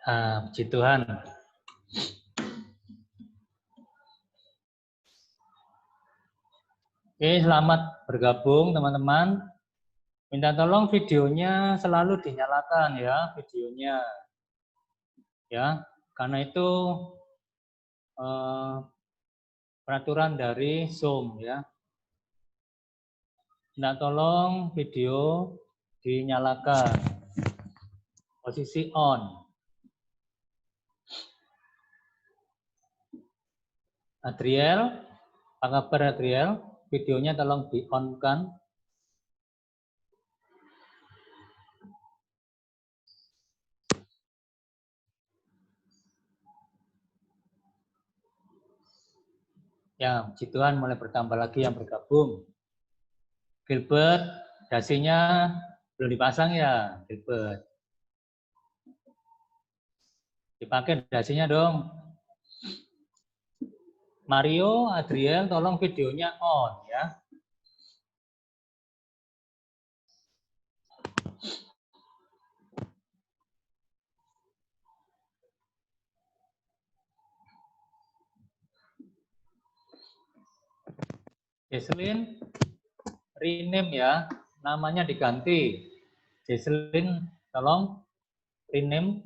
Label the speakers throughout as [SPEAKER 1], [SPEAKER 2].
[SPEAKER 1] Puji Tuhan. Oke, selamat bergabung teman-teman. Minta tolong videonya selalu dinyalakan ya, videonya. Ya, karena itu peraturan dari Zoom ya. Minta tolong video dinyalakan. Posisi on. Adriel, apa kabar Adriel? Videonya tolong di-on-kan. Ya, puji Tuhan mulai bertambah lagi yang bergabung. Gilbert, dasinya belum dipasang ya, Gilbert. Dipakai dasinya dong. Mario, Adriel, tolong videonya on ya. Jesslyn, rename ya, namanya diganti. Jesslyn, tolong rename.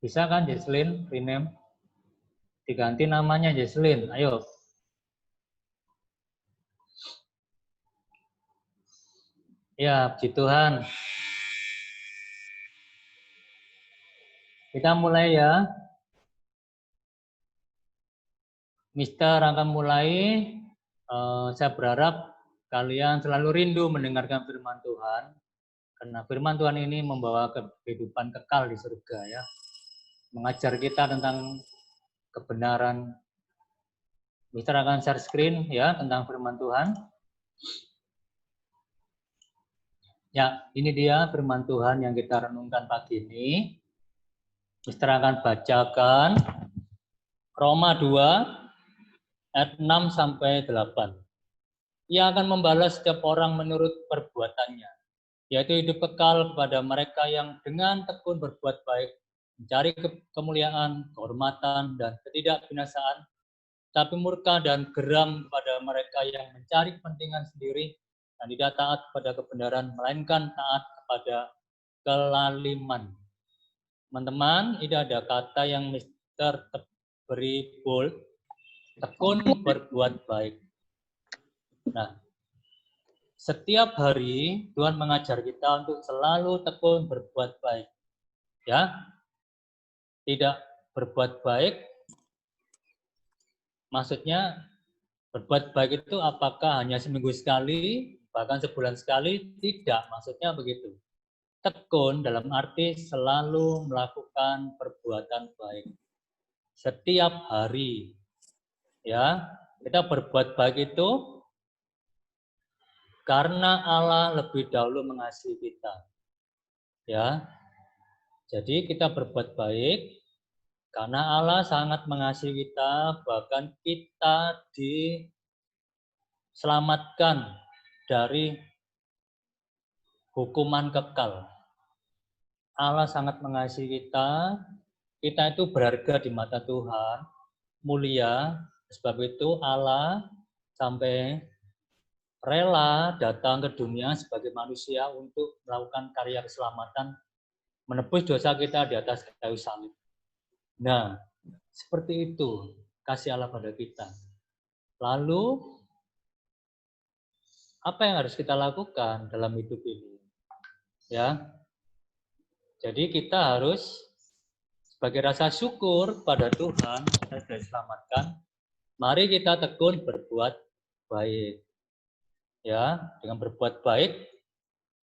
[SPEAKER 1] Bisa kan Jesslyn, rename? Diganti namanya Jesslyn, ayo. Ya, puji Tuhan. Kita mulai ya. Mister akan mulai. Saya berharap kalian selalu rindu mendengarkan firman Tuhan. Karena firman Tuhan ini membawa kehidupan kekal di surga ya. Mengajar kita tentang kebenaran. Mister akan share screen ya tentang firman Tuhan. Ya, ini dia firman Tuhan yang kita renungkan pagi ini. Mister akan bacakan Roma 2 ayat 6 sampai 8. Ia akan membalas setiap orang menurut perbuatannya, yaitu hidup kekal kepada mereka yang dengan tekun berbuat baik, mencari kemuliaan, kehormatan, dan ketidakbinasaan, tapi murka dan geram kepada mereka yang mencari kepentingan sendiri dan tidak taat kepada kebenaran, melainkan taat kepada kelaliman. Teman-teman, ini ada kata yang Mister beri bold, tekun berbuat baik. Nah, setiap hari Tuhan mengajar kita untuk selalu tekun berbuat baik. Ya. Tidak berbuat baik maksudnya berbuat baik itu apakah hanya seminggu sekali, bahkan sebulan sekali? Tidak, maksudnya begitu. Tekun dalam arti selalu melakukan perbuatan baik. Setiap hari. Ya, kita berbuat baik itu karena Allah lebih dahulu mengasihi kita. Ya. Jadi kita berbuat baik karena Allah sangat mengasihi kita, bahkan kita diselamatkan dari hukuman kekal. Allah sangat mengasihi kita itu berharga di mata Tuhan, mulia, sebab itu Allah sampai rela datang ke dunia sebagai manusia untuk melakukan karya keselamatan, menebus dosa kita di atas kayu salib. Nah, seperti itu kasih Allah pada kita. Lalu, apa yang harus kita lakukan dalam hidup ini? Ya, jadi kita harus sebagai rasa syukur pada Tuhan kita sudah diselamatkan. Mari kita tekun berbuat baik. Ya, dengan berbuat baik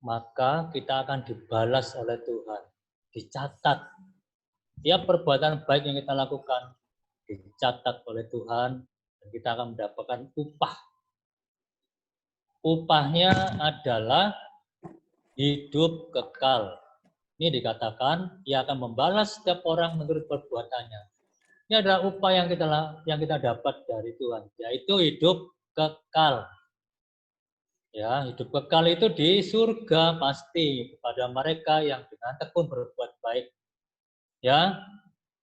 [SPEAKER 1] maka kita akan dibalas oleh Tuhan. Dicatat. Tiap perbuatan baik yang kita lakukan dicatat oleh Tuhan dan kita akan mendapatkan upah. Upahnya adalah hidup kekal. Ini dikatakan ia akan membalas setiap orang menurut perbuatannya. Ini adalah upah yang kita dapat dari Tuhan, yaitu hidup kekal. Ya, hidup kekal itu di surga pasti kepada mereka yang dengan tekun berbuat baik. Ya,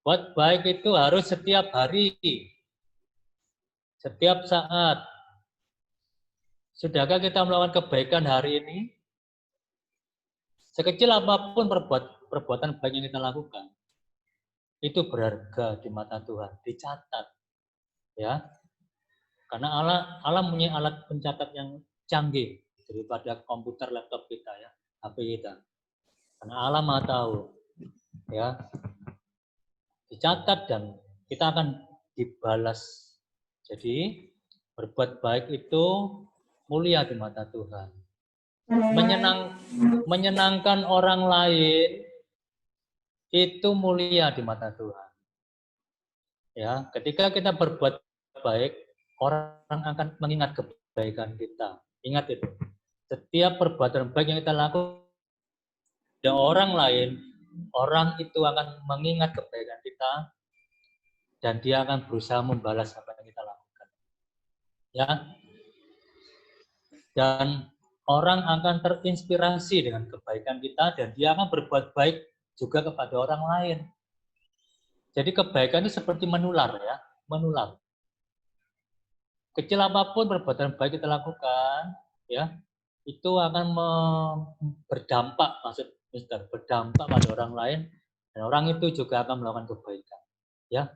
[SPEAKER 1] buat baik itu harus setiap hari, setiap saat. Sudahkah kita melakukan kebaikan hari ini? Sekecil apapun perbuatan baik yang kita lakukan, itu berharga di mata Tuhan, dicatat. Ya, karena Allah punya alat pencatat yang canggih daripada komputer, laptop kita, ya, HP kita. Karena Allah Maha tahu, ya, dicatat dan kita akan dibalas. Jadi berbuat baik itu mulia di mata Tuhan. Menyenangkan orang lain itu mulia di mata Tuhan. Ya, ketika kita berbuat baik, orang akan mengingat kebaikan kita. Ingat itu. Setiap perbuatan baik yang kita lakukan kepada orang lain, orang itu akan mengingat kebaikan kita dan dia akan berusaha membalas apa yang kita lakukan. Ya. Dan orang akan terinspirasi dengan kebaikan kita dan dia akan berbuat baik juga kepada orang lain. Jadi kebaikan itu seperti menular, ya, menular. Kecil apapun perbuatan baik kita lakukan, ya, itu akan berdampak, berdampak pada orang lain dan orang itu juga akan melakukan kebaikan, ya.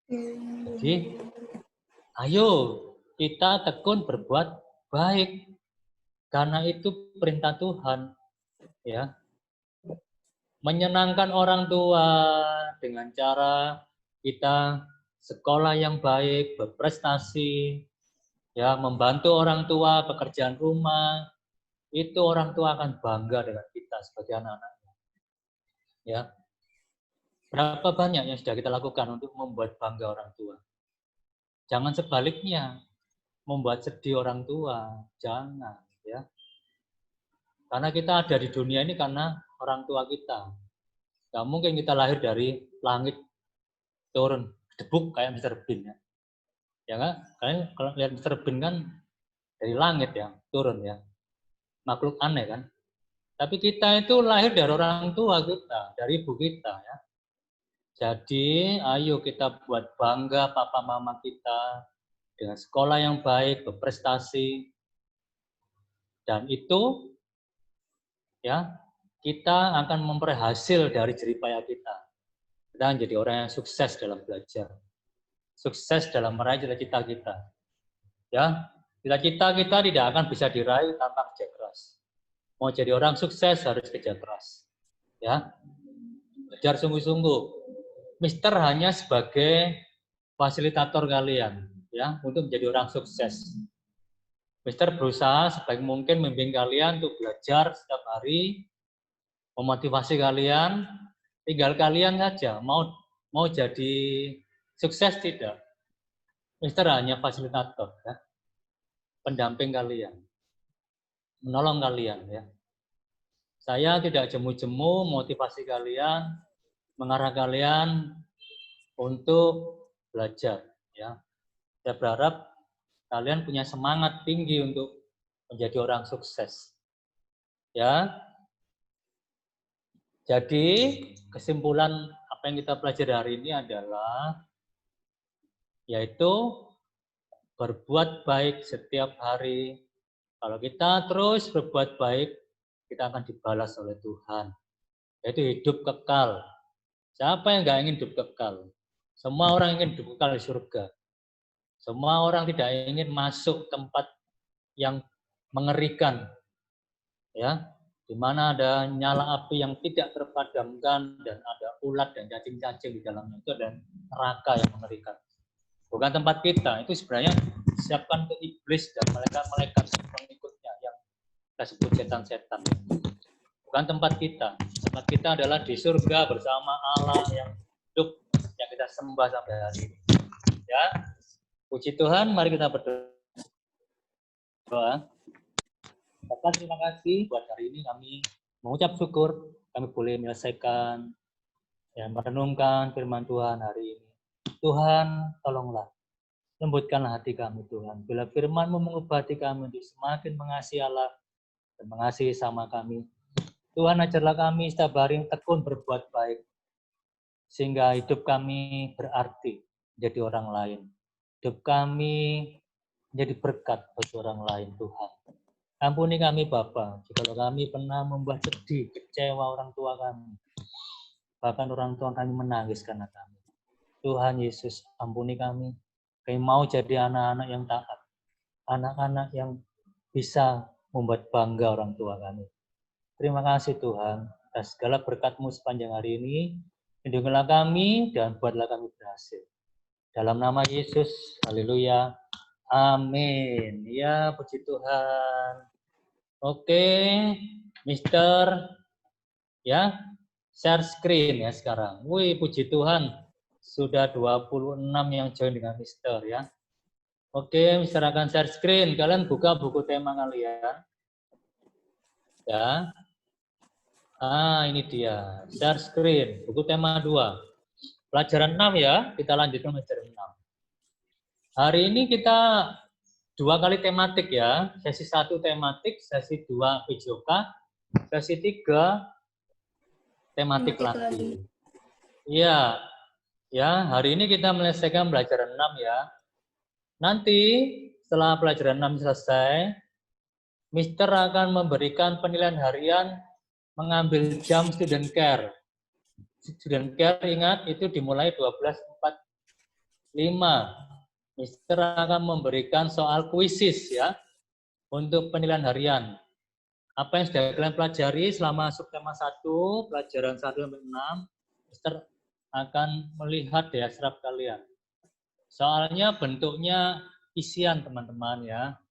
[SPEAKER 1] Jadi, ayo kita tekun berbuat baik karena itu perintah Tuhan, ya. Menyenangkan orang tua dengan cara kita sekolah yang baik, berprestasi, ya, membantu orang tua pekerjaan rumah, itu orang tua akan bangga dengan kita sebagai anak-anaknya. Ya. Berapa banyak yang sudah kita lakukan untuk membuat bangga orang tua? Jangan sebaliknya, membuat sedih orang tua, jangan, ya. Karena kita ada di dunia ini karena orang tua kita. Gak mungkin kita lahir dari langit turun debuk kayak Mr. Bean, ya. Ya kan? Kalian kalau lihat Mr. Bean kan dari langit, ya, turun, ya. Makhluk aneh kan. Tapi kita itu lahir dari orang tua kita, dari ibu kita, ya. Jadi ayo kita buat bangga papa mama kita dengan sekolah yang baik, berprestasi. Dan itu, ya, kita akan memperoleh hasil dari jerih payah kita. Kita akan jadi orang yang sukses dalam belajar. Sukses dalam meraih cita-cita kita. Ya, cita-cita kita tidak akan bisa diraih tanpa kerja keras. Mau jadi orang sukses harus kerja keras. Ya, belajar sungguh-sungguh. Mister hanya sebagai fasilitator kalian, ya, untuk menjadi orang sukses. Mister berusaha sebaik mungkin membimbing kalian untuk belajar setiap hari, memotivasi kalian, tinggal kalian saja mau jadi sukses tidak. Mister hanya fasilitator, ya, pendamping kalian, menolong kalian, ya. Saya tidak jemu-jemu motivasi kalian, mengarah kalian untuk belajar, ya. Saya berharap kalian punya semangat tinggi untuk menjadi orang sukses. Ya. Jadi, kesimpulan apa yang kita pelajari hari ini adalah yaitu berbuat baik setiap hari. Kalau kita terus berbuat baik, kita akan dibalas oleh Tuhan. Yaitu hidup kekal. Siapa yang nggak ingin hidup kekal? Semua orang ingin hidup kekal di surga. Semua orang tidak ingin masuk tempat yang mengerikan, ya, di mana ada nyala api yang tidak terpadamkan dan ada ulat dan cacing-cacing di dalamnya. Itu ada neraka yang mengerikan. Bukan tempat kita, itu sebenarnya disiapkan untuk iblis dan malaikat-malaikat pengikutnya yang kita sebut setan-setan. Bukan tempat kita. Tempat kita adalah di surga bersama Allah yang hidup, yang kita sembah sampai hari ini. Ya, puji Tuhan, mari kita berdoa. Bapak, terima kasih buat hari ini kami mengucap syukur kami boleh menyelesaikan dan merenungkan firman Tuhan hari ini. Tuhan, tolonglah Lembutkanlah hati kami Tuhan. Bila firman-Mu mengubah hati kami untuk semakin mengasihi Allah dan mengasihi sama kami. Tuhan, ajarlah kami setiap hari tekun berbuat baik. Sehingga hidup kami berarti menjadi orang lain. Hidup kami menjadi berkat bagi orang lain, Tuhan. Ampuni kami, Bapa, jika kami pernah membuat sedih, kecewa orang tua kami. Bahkan orang tua kami menangis karena kami. Tuhan Yesus, ampuni kami. Kami mau jadi anak-anak yang taat. Anak-anak yang bisa membuat bangga orang tua kami. Terima kasih Tuhan atas segala berkat-Mu sepanjang hari ini. Lindungilah kami dan buatlah kami berhasil. Dalam nama Yesus, haleluya, amin. Ya, puji Tuhan. Oke, Mister, ya, share screen ya sekarang. Wih, puji Tuhan, sudah 26 yang join dengan Mister ya. Oke, Mister akan share screen. Kalian buka buku tema kalian. Ya. Ini dia. Share screen. Buku tema 2. Pelajaran 6 ya. Kita lanjutkan pelajaran 6. Hari ini kita 2 kali tematik ya. Sesi 1 tematik, sesi 2 PJOK, sesi 3 tematik lagi. Iya. Ya, hari ini kita menyelesaikan pelajaran 6 ya. Nanti setelah pelajaran 6 selesai, Mister akan memberikan penilaian harian mengambil jam student care. Student care ingat itu dimulai 12.45. Mister akan memberikan soal kuisis ya untuk penilaian harian. Apa yang sudah kalian pelajari selama subtema 1, pelajaran 1 sampai 6, Mister akan melihat ya serap kalian. Soalnya bentuknya isian teman-teman ya.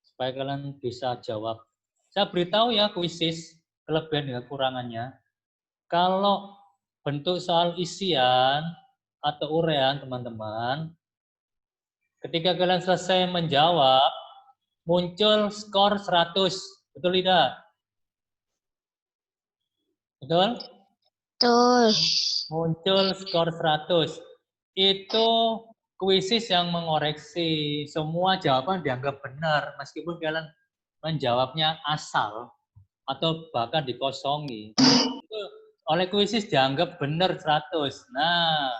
[SPEAKER 1] Supaya kalian bisa jawab. Saya beritahu ya kuisis, kelebihan dan kekurangannya. Kalau bentuk soal isian atau uraian teman-teman, ketika kalian selesai menjawab, muncul skor 100. Betul tidak? Betul?
[SPEAKER 2] Betul.
[SPEAKER 1] Muncul skor 100. Itu kuisis yang mengoreksi. Semua jawaban dianggap benar, meskipun kalian menjawabnya asal atau bahkan dikosongi. Itu oleh kuisis dianggap benar 100. Nah,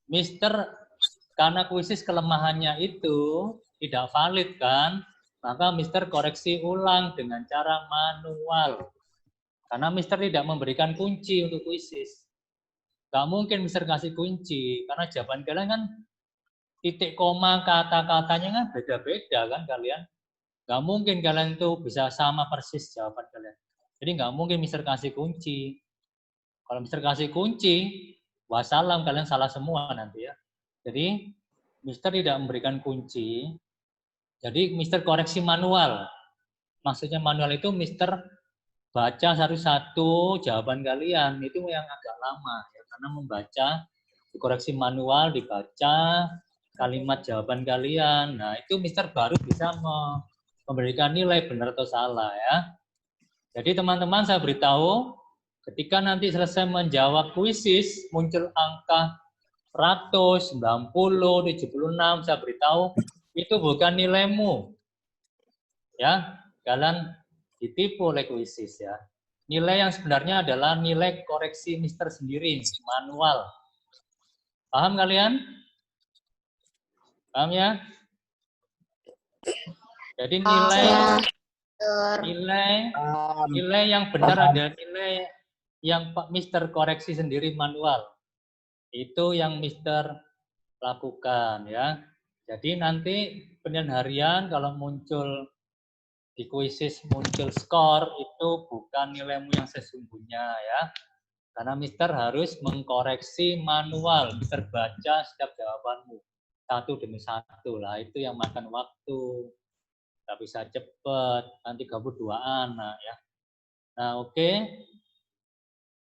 [SPEAKER 1] Mister, karena kuisis kelemahannya itu tidak valid kan, maka Mister koreksi ulang dengan cara manual. Karena Mister tidak memberikan kunci untuk kuisis. Gak mungkin Mister kasih kunci, karena jawaban kalian kan titik koma kata-katanya kan beda-beda kan kalian. Gak mungkin kalian itu bisa sama persis jawaban kalian. Jadi gak mungkin Mister kasih kunci. Kalau Mister kasih kunci, wassalam kalian salah semua nanti ya. Jadi Mister tidak memberikan kunci. Jadi Mister koreksi manual. Maksudnya manual itu Mister baca satu-satu jawaban kalian. Itu yang agak lama ya, karena membaca dikoreksi manual, dibaca kalimat jawaban kalian. Nah, itu Mister baru bisa memberikan nilai benar atau salah ya. Jadi teman-teman saya beritahu, ketika nanti selesai menjawab kuisis, muncul angka 100, 90, 76, saya beritahu, itu bukan nilaimu. Ya, kalian ditipu oleh kuisis ya. Nilai yang sebenarnya adalah nilai koreksi Mister sendiri, manual. Paham kalian? Paham ya? Jadi nilai yang benar adalah nilai yang Pak Mister koreksi sendiri manual. Itu yang Mister lakukan ya. Jadi nanti penilaian harian kalau muncul di kuisis muncul skor itu bukan nilaimu yang sesungguhnya ya. Karena Mister harus mengkoreksi manual, Mister baca setiap jawabanmu satu demi satu lah. Itu yang makan waktu. Nggak bisa cepat, nanti gabut 2 anak ya. Nah oke.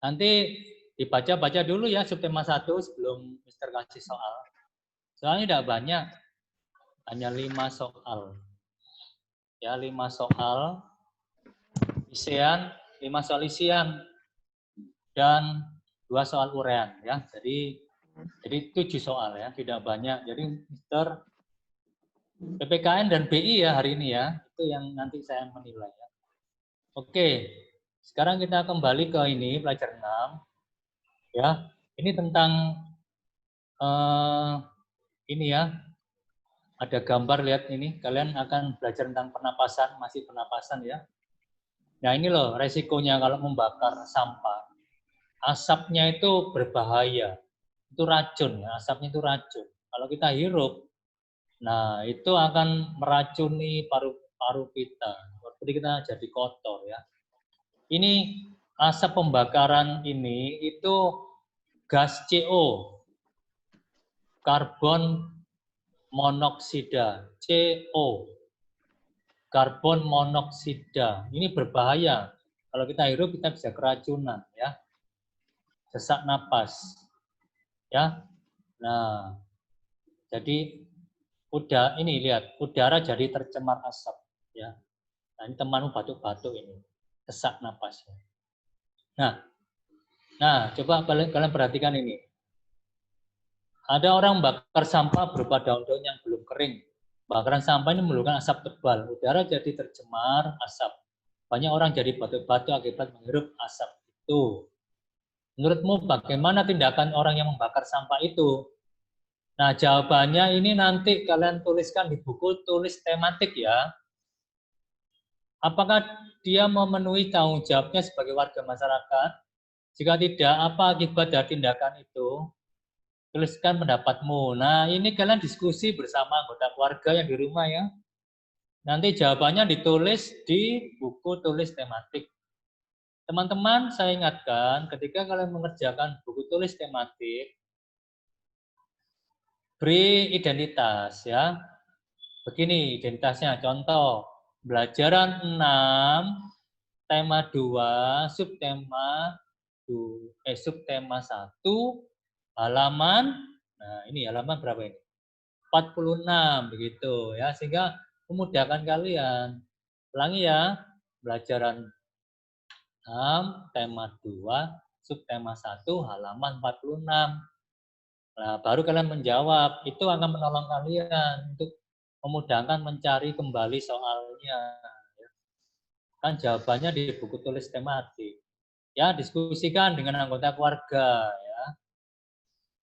[SPEAKER 1] Nanti dibaca-baca dulu ya subtema 1 sebelum Mister kasih soal. Soalnya tidak banyak, hanya 5 soal. Ya 5 soal isian, 5 soal isian dan 2 soal uraian ya. Jadi Jadi 7 soal ya, tidak banyak. Jadi Mister PPKN dan BI ya hari ini ya, itu yang nanti saya menilai ya. Oke, sekarang kita kembali ke ini pelajaran 6 ya. Ini tentang ini ya, ada gambar lihat ini. Kalian akan belajar tentang pernapasan, masih pernapasan ya. Nah ini loh resikonya kalau membakar sampah. Asapnya itu berbahaya, itu racun ya, asapnya itu racun. Kalau kita hirup, nah itu akan meracuni paru-paru kita. Jadi kita jadi kotor ya. Ini asap pembakaran ini itu gas CO, karbon monoksida, CO, karbon monoksida. Ini berbahaya. Kalau kita hirup kita bisa keracunan ya. Sesak napas. Ya. Nah, jadi ini lihat, udara jadi tercemar asap ya. Nah, ini temanmu batuk-batuk ini. Sesak napas. Nah, coba kalian perhatikan ini. Ada orang bakar sampah berupa daun-daun yang belum kering. Bakaran sampah ini menimbulkan asap tebal. Udara jadi tercemar asap. Banyak orang jadi batuk-batuk akibat menghirup asap itu. Menurutmu bagaimana tindakan orang yang membakar sampah itu? Nah, jawabannya ini nanti kalian tuliskan di buku tulis tematik ya. Apakah dia memenuhi tanggung jawabnya sebagai warga masyarakat? Jika tidak, apa akibat dari tindakan itu? Tuliskan pendapatmu. Nah, ini kalian diskusi bersama anggota keluarga yang di rumah ya. Nanti jawabannya ditulis di buku tulis tematik. Teman-teman, saya ingatkan ketika kalian mengerjakan buku tulis tematik, beri identitas ya. Begini identitasnya, contoh, pelajaran 6, tema 2, subtema 1, halaman, nah ini halaman berapa ini? 46 begitu ya, sehingga memudahkan kalian. Ulangi ya, pelajaran 6, tema 2, subtema 1, halaman 46. Nah, baru kalian menjawab, itu akan menolong kalian untuk memudahkan mencari kembali soalnya. Kan jawabannya di buku tulis tematik. Ya, diskusikan dengan anggota keluarga ya.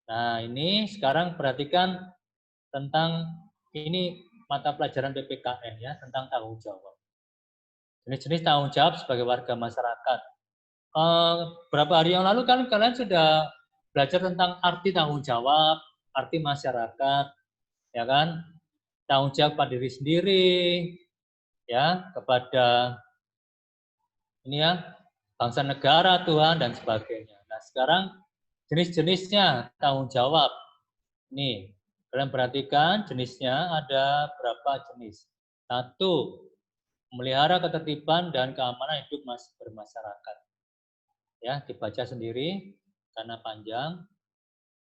[SPEAKER 1] Nah, ini sekarang perhatikan tentang ini mata pelajaran PPKN ya, tentang tanggung jawab. Jenis-jenis tanggung jawab sebagai warga masyarakat. Berapa hari yang lalu kan kalian sudah belajar tentang arti tanggung jawab, arti masyarakat, ya kan? Tanggung jawab pada diri sendiri, ya, kepada ini ya, bangsa negara, Tuhan dan sebagainya. Nah, sekarang jenis-jenisnya tanggung jawab. Nih, kalian perhatikan jenisnya ada berapa jenis. 1, memelihara ketertiban dan keamanan hidup bermasyarakat. Ya, dibaca sendiri karena panjang.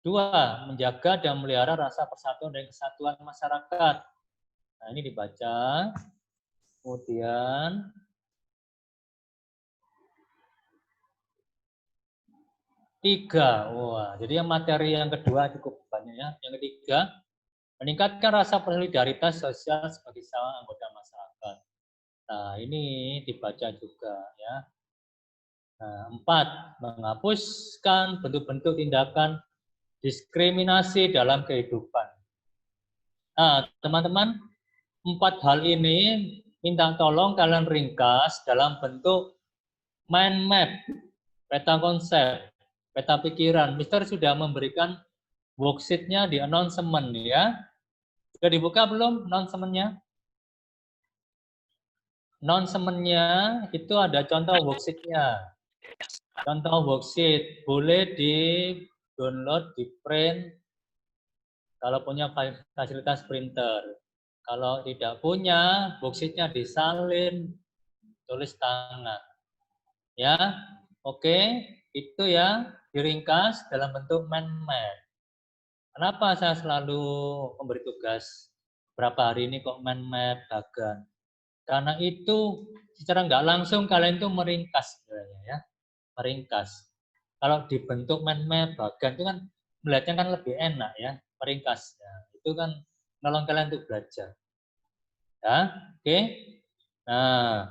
[SPEAKER 1] 2, menjaga dan memelihara rasa persatuan dan kesatuan masyarakat. Nah, ini dibaca. Kemudian 3, wah, jadi yang materi yang kedua cukup banyak ya. Yang ketiga, meningkatkan rasa solidaritas sosial sebagai sama anggota masyarakat. Nah, ini dibaca juga ya. Nah, 4, menghapuskan bentuk-bentuk tindakan diskriminasi dalam kehidupan. Nah, teman-teman, 4 hal ini minta tolong kalian ringkas dalam bentuk mind map, peta konsep, peta pikiran. Mister sudah memberikan worksheet-nya di announcement ya. Sudah dibuka belum announcement-nya? Announcement-nya itu ada contoh worksheet-nya. Contoh worksheet boleh di-download, di-print kalau punya fasilitas printer. Kalau tidak punya, worksheet-nya disalin, tulis tangan. Ya, oke, itu ya diringkas dalam bentuk mind map. Kenapa saya selalu memberi tugas berapa hari ini kok mind map bagan? Karena itu secara nggak langsung kalian itu meringkas sebenarnya ya, meringkas. Kalau dibentuk mind map bagan itu kan melihatnya kan lebih enak ya, meringkas. Ya. Itu kan nolong kalian untuk belajar. Ya, oke. Nah,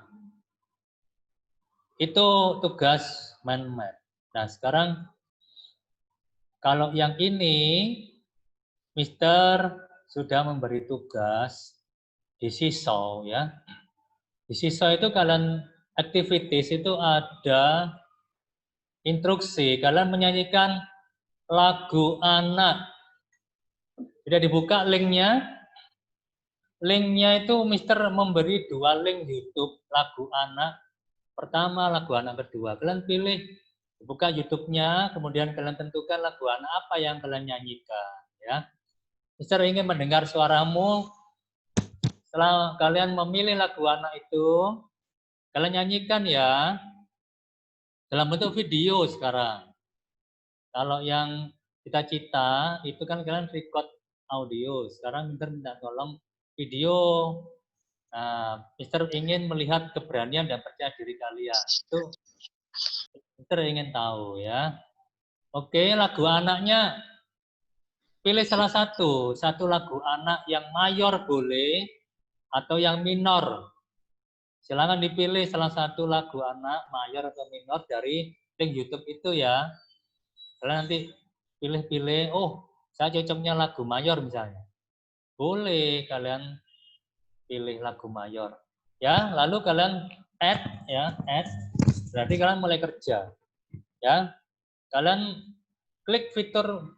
[SPEAKER 1] itu tugas mind map. Nah, sekarang kalau yang ini, Mister sudah memberi tugas di Seesaw ya. Di Seesaw itu kalian activities itu ada instruksi, kalian menyanyikan lagu anak. Sudah dibuka linknya. Linknya itu Mister memberi 2 link YouTube lagu anak. Pertama lagu anak kedua. Kalian pilih, buka YouTube-nya, kemudian kalian tentukan lagu anak apa yang kalian nyanyikan. Ya, Mister ingin mendengar suaramu. Setelah kalian memilih lagu anak itu, kalian nyanyikan ya dalam bentuk video sekarang. Kalau yang cita-cita itu kan kalian record audio. Sekarang Mister minta tolong video. Nah, Mister ingin melihat keberanian dan percaya diri kalian. Itu Mister ingin tahu ya. Oke, lagu anaknya pilih salah satu lagu anak yang mayor boleh atau yang minor. Silakan dipilih salah satu lagu anak mayor atau minor dari link YouTube itu ya. Kalian nanti pilih-pilih, oh saya cocoknya lagu mayor misalnya. Boleh kalian pilih lagu mayor. Ya, lalu kalian add ya, add. Berarti kalian mulai kerja. Ya. Kalian klik fitur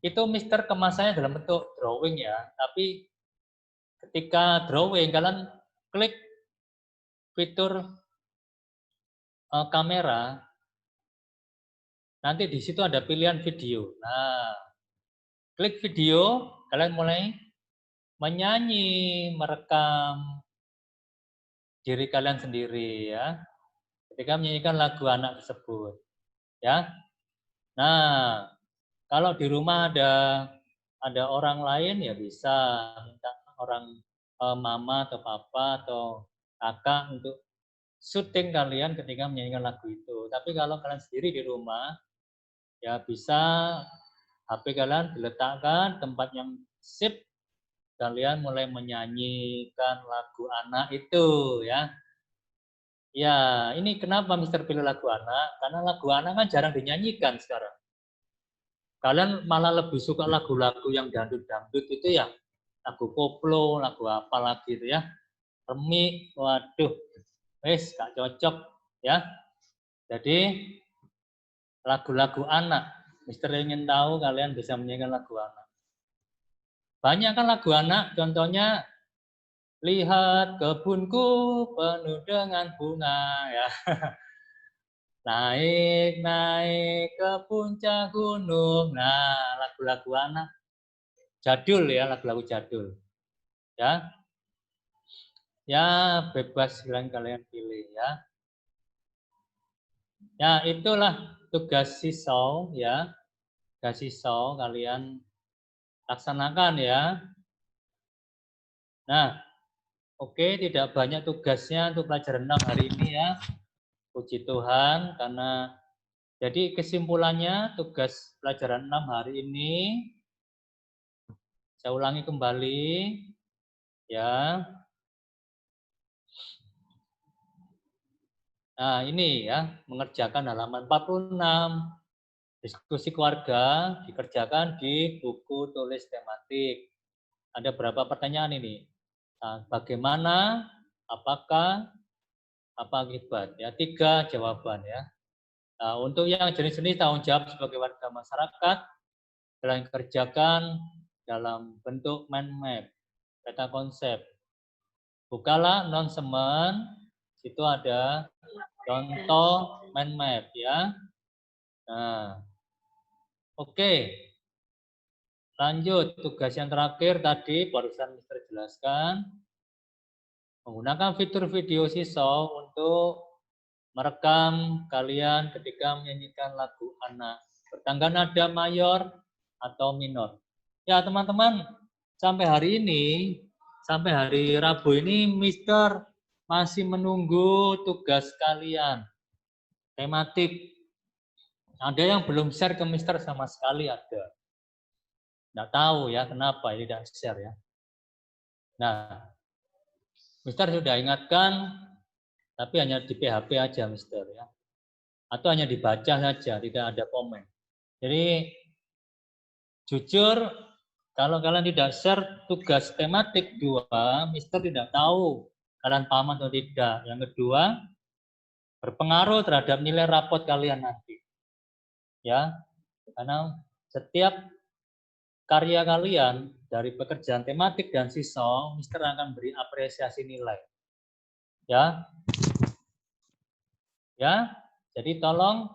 [SPEAKER 1] itu Mister kemasannya dalam bentuk drawing ya, tapi ketika drawing kalian klik fitur kamera, nanti di situ ada pilihan video. Nah, klik video, kalian mulai menyanyi, merekam diri kalian sendiri ya, ketika menyanyikan lagu anak tersebut. Ya, nah kalau di rumah ada orang lain ya bisa minta orang mama atau papa atau kakak untuk syuting kalian ketika menyanyikan lagu itu. Tapi kalau kalian sendiri di rumah, ya bisa HP kalian diletakkan tempat yang sip, kalian mulai menyanyikan lagu anak itu ya. Ya, ini kenapa Mister pilih lagu anak? Karena lagu anak kan jarang dinyanyikan sekarang. Kalian malah lebih suka lagu-lagu yang dangdut-dangdut itu ya. Lagu koplo, lagu apa lagi itu ya. Remik, waduh. Wes, gak cocok ya. Jadi lagu-lagu anak. Mister ingin tahu kalian bisa menyanyikan lagu anak. Banyak kan lagu anak, contohnya lihat kebunku penuh dengan bunga ya. Naik, naik ke puncak gunung. Nah, lagu-lagu anak jadul ya, lagu-lagu jadul. Ya. Ya, bebas kalian pilih ya. Ya, itulah tugas Seesaw ya. Tugas Seesaw kalian laksanakan ya. Nah, oke, tidak banyak tugasnya untuk pelajaran 6 hari ini ya. Puji Tuhan, karena jadi kesimpulannya tugas pelajaran 6 hari ini, saya ulangi kembali ya. Nah, ini ya, mengerjakan halaman 46. Diskusi keluarga dikerjakan di buku tulis tematik. Ada berapa pertanyaan ini? Nah, bagaimana, apakah, apa akibat? Ya, 3 jawaban ya. Nah, untuk yang jenis-jenis tanggung jawab sebagai warga masyarakat, kalian kerjakan dalam bentuk mind map, peta konsep. Bukalah announcement, itu ada contoh mind map ya. Nah, oke. Lanjut, tugas yang terakhir tadi barusan Mister jelaskan. Menggunakan fitur video Seesaw untuk merekam kalian ketika menyanyikan lagu anak. Bertangga nada mayor atau minor. Ya teman-teman, sampai hari ini, sampai hari Rabu ini, Mister masih menunggu tugas kalian. Tematik. Ada yang belum share ke Mister sama sekali ada. Nggak tahu ya kenapa ini tidak share ya. Nah, Mister sudah ingatkan, tapi hanya di PHP aja Mister ya. Atau hanya dibaca saja, tidak ada komen. Jadi jujur, kalau kalian tidak share tugas tematik 2, Mister tidak tahu kalian paham atau tidak. Yang kedua, berpengaruh terhadap nilai rapot kalian nanti. Ya, karena setiap karya kalian dari pekerjaan tematik dan siswa, Mister akan beri apresiasi nilai. Ya. Ya. Jadi tolong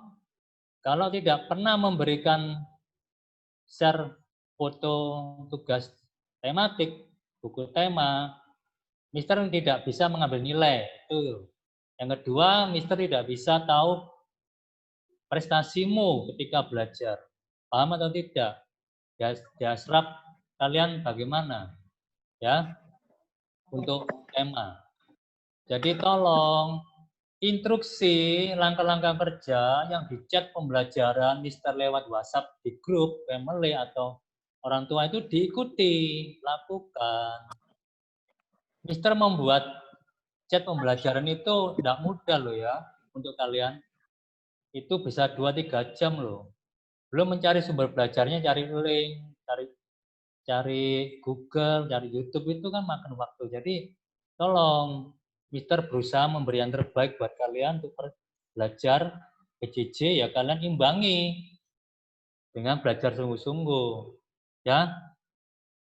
[SPEAKER 1] kalau tidak pernah memberikan share foto tugas tematik, buku tema, Mister tidak bisa mengambil nilai. Itu. Yang kedua, Mister tidak bisa tahu prestasimu ketika belajar. Paham atau tidak? Jasrap kalian bagaimana? Ya, untuk tema. Jadi tolong instruksi langkah-langkah kerja yang di-chat pembelajaran Mister lewat WhatsApp di grup family atau orang tua itu diikuti, lakukan. Mister membuat chat pembelajaran itu tidak mudah loh ya untuk kalian. Itu bisa 2-3 jam loh. Belum mencari sumber belajarnya, cari link, cari Google, cari YouTube itu kan makan waktu. Jadi tolong Mister berusaha memberi yang terbaik buat kalian untuk belajar PJJ ya kalian imbangi dengan belajar sungguh-sungguh. Ya,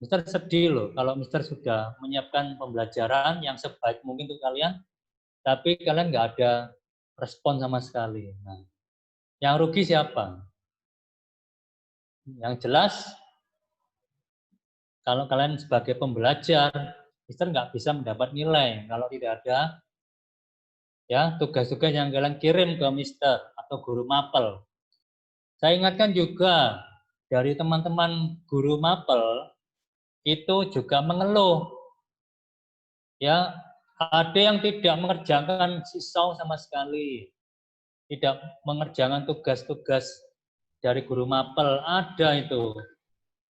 [SPEAKER 1] Mister sedih loh kalau Mister sudah menyiapkan pembelajaran yang sebaik mungkin untuk kalian, tapi kalian nggak ada respon sama sekali. Nah, yang rugi siapa? Yang jelas kalau kalian sebagai pembelajar, Mister nggak bisa mendapat nilai kalau tidak ada ya tugas-tugas yang kalian kirim ke Mister atau guru mapel. Saya ingatkan juga dari teman-teman guru mapel itu juga mengeluh ya ada yang tidak mengerjakan siswa sama sekali, tidak mengerjakan tugas-tugas dari guru mapel ada itu.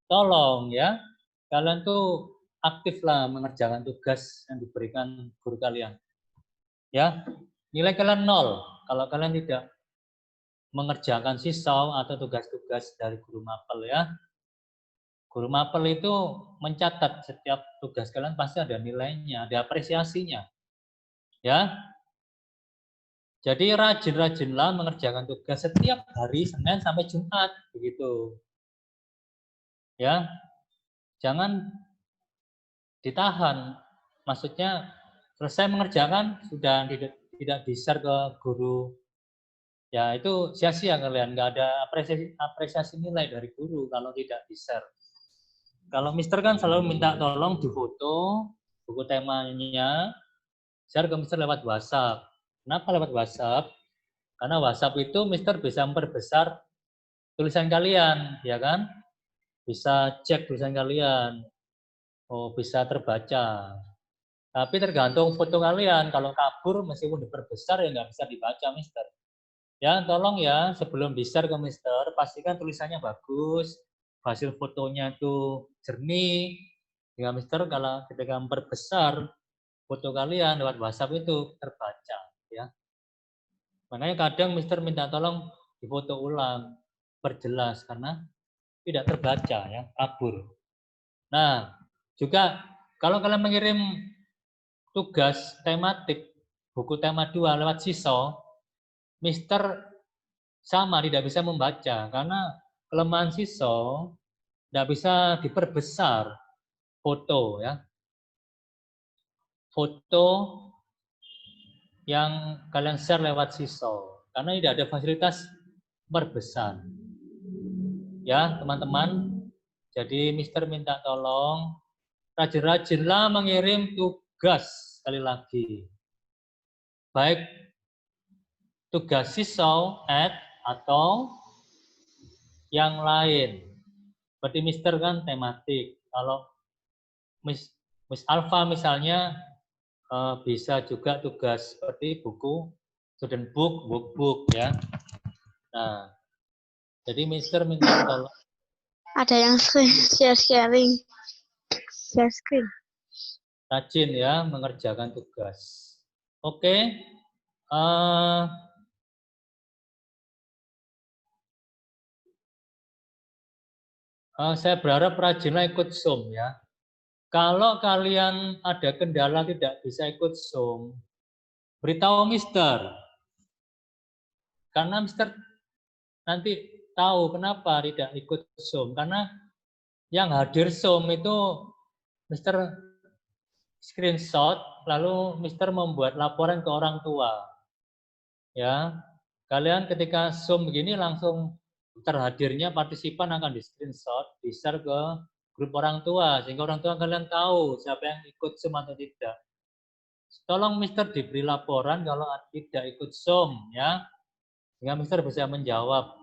[SPEAKER 1] Tolong ya kalian tuh aktiflah mengerjakan tugas yang diberikan guru kalian. Ya, nilai kalian 0 kalau kalian tidak mengerjakan siswa atau tugas-tugas dari guru mapel ya. Guru mapel itu mencatat setiap tugas kalian pasti ada nilainya, ada apresiasinya. Ya. Jadi rajin-rajinlah mengerjakan tugas setiap hari Senin sampai Jumat begitu. Ya. Jangan ditahan. Maksudnya selesai mengerjakan sudah tidak di-share ke guru. Ya itu sia-sia kalian, nggak ada apresiasi nilai dari guru kalau tidak di-share. Kalau Mister kan selalu minta tolong difoto buku temanya, share ke Mister lewat WhatsApp. Kenapa lewat WhatsApp? Karena WhatsApp itu Mister bisa memperbesar tulisan kalian, ya kan? Bisa cek tulisan kalian. Oh, bisa terbaca. Tapi tergantung foto kalian. Kalau kabur meskipun diperbesar ya nggak bisa dibaca, Mister. Ya, tolong ya sebelum di-share ke Mister, pastikan tulisannya bagus, hasil fotonya itu jernih. Ya, Mister kalau ketika memperbesar foto kalian lewat WhatsApp itu terbaca, ya. Makanya kadang Mister minta tolong difoto ulang, perjelas karena tidak terbaca ya, kabur. Nah, juga kalau kalian mengirim tugas tematik buku tema 2 lewat SISO, Mister sama tidak bisa membaca karena kelemahan SISO tidak bisa diperbesar foto ya. Foto yang kalian share lewat SISO karena tidak ada fasilitas perbesar. Ya, teman-teman. Jadi Mister minta tolong rajin-rajinlah mengirim tugas sekali lagi. Baik tugas SISO, atau yang lain. Seperti Mister kan tematik. Kalau Miss Alpha misalnya bisa juga tugas seperti buku student book, workbook ya. Nah, Jadi Mister minta tolong.
[SPEAKER 2] Ada yang sharing. Share screen.
[SPEAKER 1] Rajin ya mengerjakan tugas. Oke. Saya berharap rajinlah ikut Zoom ya. Kalau kalian ada kendala tidak bisa ikut Zoom, beritahu Mister. Karena Mister nanti tahu kenapa tidak ikut Zoom. Karena yang hadir Zoom itu Mister screenshot, lalu Mister membuat laporan ke orang tua. Ya, kalian ketika Zoom begini langsung terhadirnya partisipan akan di screenshot, di share ke grup orang tua, sehingga orang tua kalian tahu siapa yang ikut Zoom atau tidak. Tolong Mister diberi laporan kalau tidak ikut Zoom, ya, sehingga Mister bisa menjawab.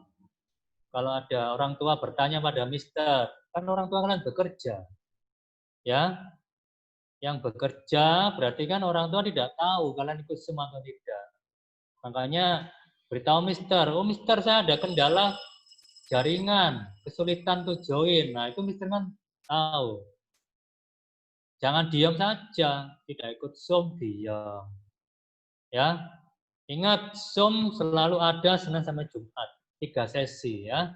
[SPEAKER 1] Kalau ada orang tua bertanya pada Mister, kan orang tua kalian bekerja, ya, yang bekerja berarti kan orang tua tidak tahu kalian ikut Zoom atau tidak. Makanya beritahu Mister, oh Mister saya ada kendala jaringan, kesulitan untuk join. Nah itu Mister kan tahu. Jangan diam saja, tidak ikut Zoom diam. Ya, ingat Zoom selalu ada Senin sampai Jumat, 3 sesi ya.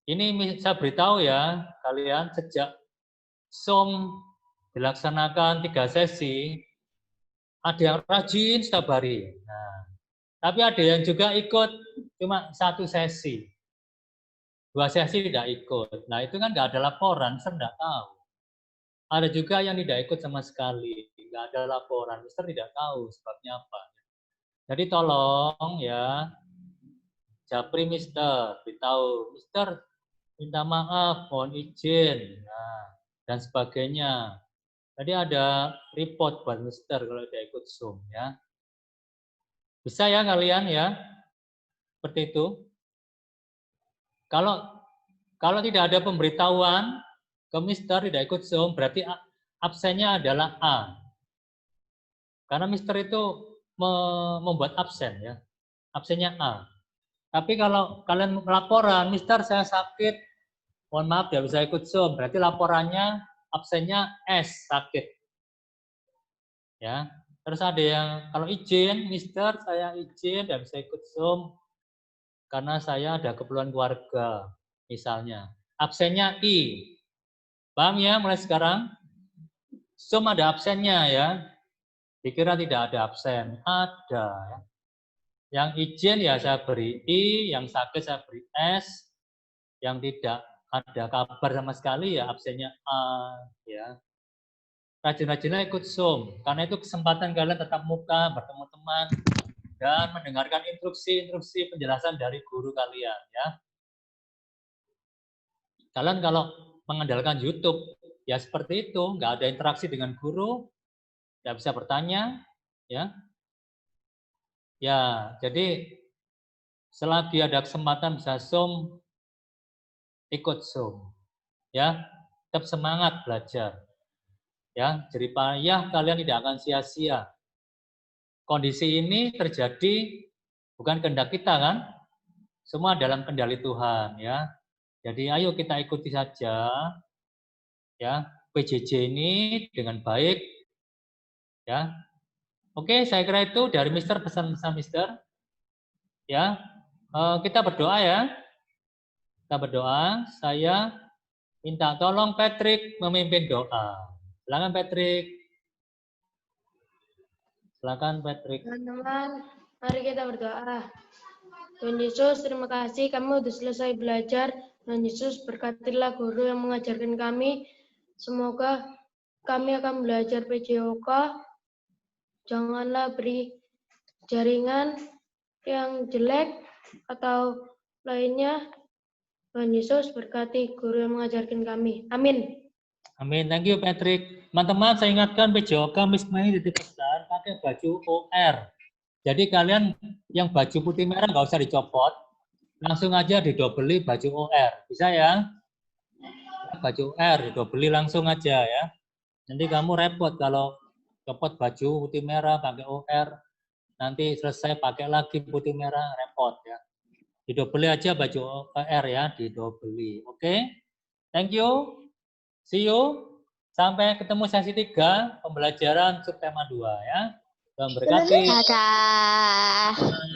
[SPEAKER 1] Ini saya beritahu ya, kalian sejak Zoom dilaksanakan 3 sesi, ada yang rajin setiap hari. Nah, tapi ada yang juga ikut cuma 1 sesi. 2 sesi tidak ikut. Nah, itu kan nggak ada laporan, saya nggak tahu. Ada juga yang tidak ikut sama sekali, nggak ada laporan, Mister tidak tahu sebabnya apa. Jadi tolong ya, japri Mister, beritahu Mister minta maaf, mohon izin, nah, dan sebagainya. Tadi ada report buat Mister kalau tidak ikut Zoom ya. Bisa ya kalian ya, seperti itu. Kalau tidak ada pemberitahuan ke Mister tidak ikut Zoom, berarti absennya adalah A. Karena Mister itu membuat absen ya, absennya A. Tapi kalau kalian laporan, Mister saya sakit, mohon maaf tidak bisa ikut Zoom, berarti laporannya absennya S, sakit. Ya, terus ada yang kalau izin, Mister saya izin tidak bisa ikut Zoom karena saya ada keperluan keluarga, misalnya. Absennya I. Paham ya mulai sekarang? Zoom ada absennya ya. Dikira tidak ada absen, ada. Yang izin ya saya beri I, yang sakit saya beri S, yang tidak ada kabar sama sekali ya absennya A. Ya. Rajin-rajinlah ikut Zoom, karena itu kesempatan kalian tetap muka, bertemu teman, dan mendengarkan instruksi-instruksi penjelasan dari guru kalian. Ya. Kalian kalau mengandalkan YouTube, ya seperti itu, nggak ada interaksi dengan guru, nggak bisa bertanya, ya. Ya, jadi selagi ada kesempatan bisa Zoom, ikut Zoom. Ya, tetap semangat belajar. Ya, jerih payah kalian tidak akan sia-sia. Kondisi ini terjadi bukan kehendak kita kan? Semua dalam kendali Tuhan ya. Jadi ayo kita ikuti saja ya PJJ ini dengan baik ya. Oke, saya kira itu dari Mister, pesan-pesan Mister. Ya, kita berdoa ya. Kita berdoa. Saya minta tolong Patrick memimpin doa. Silakan Patrick. Silakan Patrick.
[SPEAKER 3] Teman-teman, mari kita berdoa. Tuhan Yesus, terima kasih kami sudah selesai belajar. Tuhan Yesus, berkatilah guru yang mengajarkan kami. Semoga kami akan belajar PJOK. Janganlah beri jaringan yang jelek atau lainnya. Tuhan Yesus, berkati guru yang mengajarkan kami. Amin.
[SPEAKER 1] Amin. Thank you Patrick. Teman-teman saya ingatkan PJOK Miss Mei titip pesan pakai baju OR. Jadi kalian yang baju putih merah nggak usah dicopot, langsung aja didobeli baju OR. Bisa ya? Baju OR didobeli langsung aja ya. Nanti kamu repot kalau copot baju putih merah pakai OR, nanti selesai pakai lagi putih merah repot ya. Didobeli aja baju PR ya, didobeli. Oke. Thank you. See you. Sampai ketemu sesi 3 pembelajaran subtema 2 ya. Tuhan berkati.
[SPEAKER 2] Dadah.